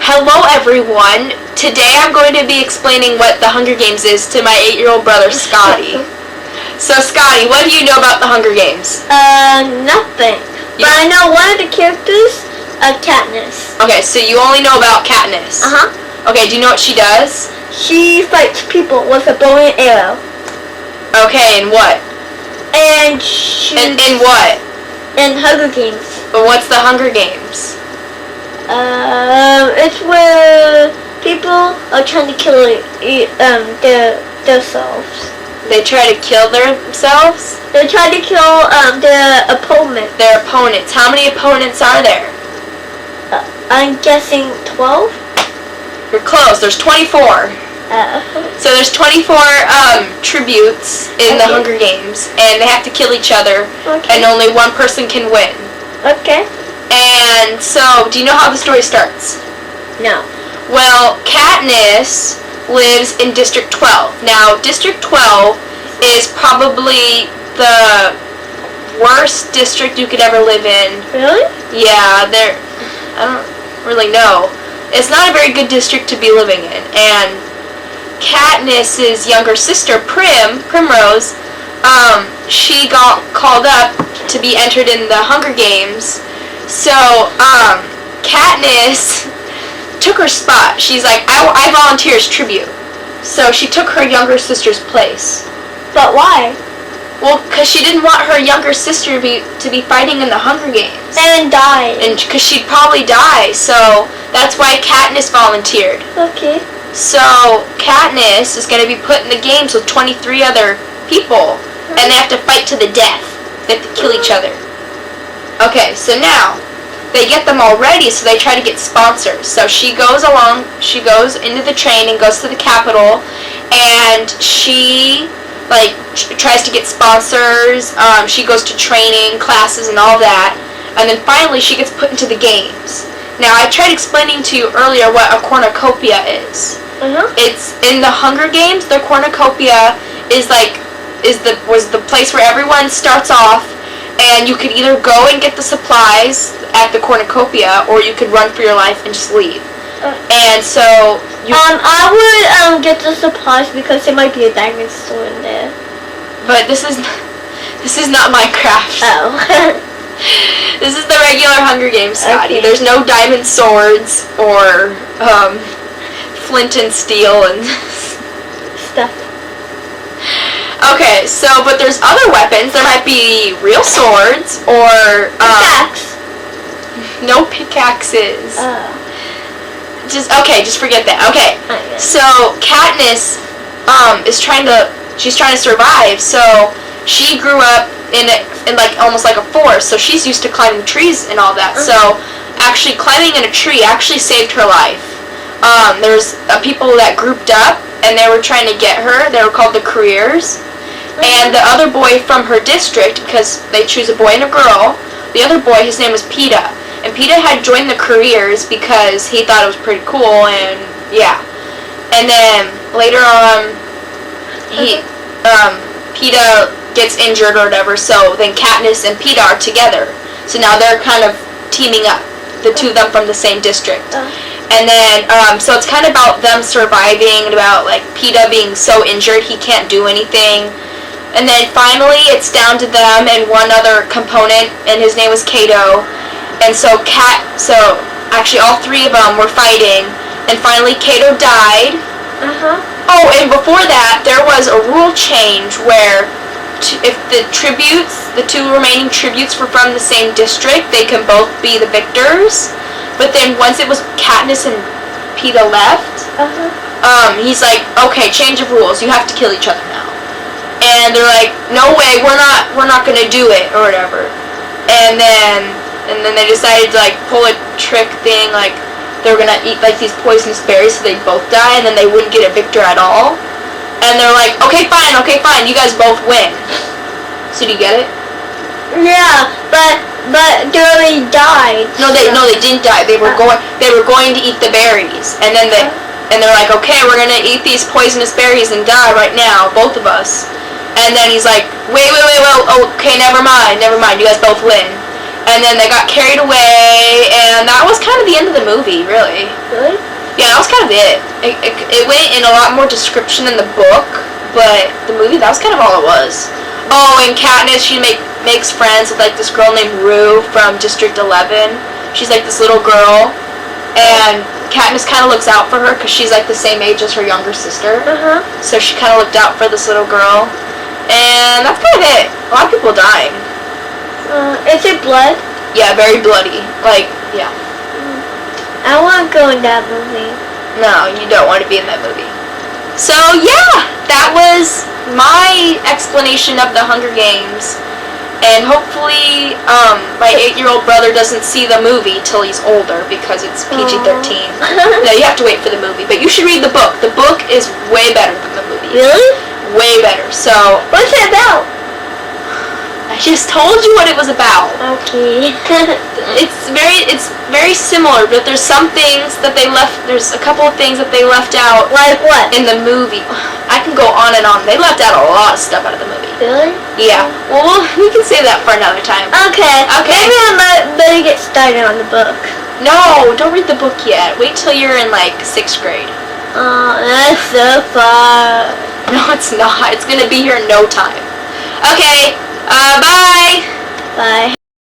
Hello everyone. Today I'm going to be explaining what the Hunger Games is to my 8-year-old brother Scotty. So Scotty, what do you know about the Hunger Games? Nothing. But I know one of the characters, Katniss. Okay, so you only know about Katniss. Okay, do you know what she does? She fights people with a bow and arrow. Okay, and what? And she... In what? In Hunger Games. But what's the Hunger Games? It's where people are trying to kill themselves. They try to kill themselves? They try to kill their opponent. Their opponents. How many opponents are there? I'm guessing 12. You're close. There's 24. So there's 24 tributes in the Hunger Games, and they have to kill each other, and only one person can win. Okay. And so, do you know how the story starts? No. Well, Katniss lives in District 12. Now, District 12 is probably the worst district you could ever live in. Really? Yeah, I don't really know. It's not a very good district to be living in. And Katniss's younger sister, Primrose, she got called up to be entered in the Hunger Games. So, Katniss took her spot. She's like, I volunteer as tribute. So she took her younger sister's place. But why? Well, because she didn't want her younger sister to be fighting in the Hunger Games. And die. And because she'd probably die. So that's why Katniss volunteered. Okay. So Katniss is going to be put in the games with 23 other people. And they have to fight to the death. They have to kill each other. Okay, so now they get them all ready, so they try to get sponsors. So she goes into the train and goes to the Capitol, and she tries to get sponsors. She goes to training classes and all that, and then finally she gets put into the games. Now I tried explaining to you earlier what a cornucopia is. It's in the Hunger Games. The cornucopia was the place where everyone starts off. And you could either go and get the supplies at the cornucopia, or you could run for your life and just leave. And so I would get the supplies because there might be a diamond store in there. But this is not Minecraft. Oh. This is the regular Hunger Games, Scotty. Okay. There's no diamond swords or flint and steel and Stuff. Okay, but there's other weapons. There might be real swords or Pickaxe. No pickaxes. Just forget that. Okay. So Katniss she's trying to survive. So she grew up in almost like a forest. So she's used to climbing trees and all that. So actually climbing in a tree actually saved her life. There's people that grouped up and they were trying to get her. They were called the Careers. And the other boy from her district, because they choose a boy and a girl, the other boy, his name was Peeta. And Peeta had joined the Careers because he thought it was pretty cool, and yeah. And then later on, Peeta gets injured or whatever, so then Katniss and Peeta are together. So now they're kind of teaming up, the two of them from the same district. And then, so it's kind of about them surviving, and about Peeta being so injured he can't do anything. And then finally, it's down to them and one other component, and his name was Cato. And so actually all three of them were fighting, and finally Cato died. Oh, and before that, there was a rule change where if the two remaining tributes were from the same district, they can both be the victors. But then once it was Katniss and Peeta left, he's like, okay, change of rules. You have to kill each other now. And they're like, no way, we're not gonna do it or whatever. And then they decided to pull a trick thing, they were gonna eat these poisonous berries so they'd both die, and then they wouldn't get a victor at all. And they're like, okay, fine, you guys both win. So do you get it? Yeah, but they already died. No, they didn't die. They were going to eat the berries, and then they're like, okay, we're gonna eat these poisonous berries and die right now, both of us. And then he's like, wait, okay, never mind, you guys both win. And then they got carried away, and that was kind of the end of the movie, really. Really? Yeah, that was kind of it. It went in a lot more description in the book, but the movie, that was kind of all it was. Oh, and Katniss, she makes friends with, like, this girl named Rue from District 11. She's, like, this little girl, and Katniss kind of looks out for her because she's, like, the same age as her younger sister. Uh-huh. So she kind of looked out for this little girl, and that's kind of it. A lot of people dying. Is it blood? Yeah, very bloody. Like, yeah. I want to go in that movie. No, you don't want to be in that movie. So, yeah, that was my explanation of the Hunger Games. And hopefully, my 8-year-old brother doesn't see the movie till he's older because it's PG-13. No, you have to wait for the movie. But you should read the book. The book is way better than the movie. Really? Way better. So, What's it about? I just told you what it was about. Okay. It's very similar, but there's some things that they left. There's a couple of things that they left out Like what? in the movie. I can go on and on. They left out a lot of stuff out of the movie. Really? Yeah. Well, we can save that for another time. Okay. Okay. Maybe I better get started on the book. No, don't read the book yet. Wait till you're in like 6th grade. Oh, that's so far. No, it's not. It's gonna be here in no time. Okay. Bye. Bye.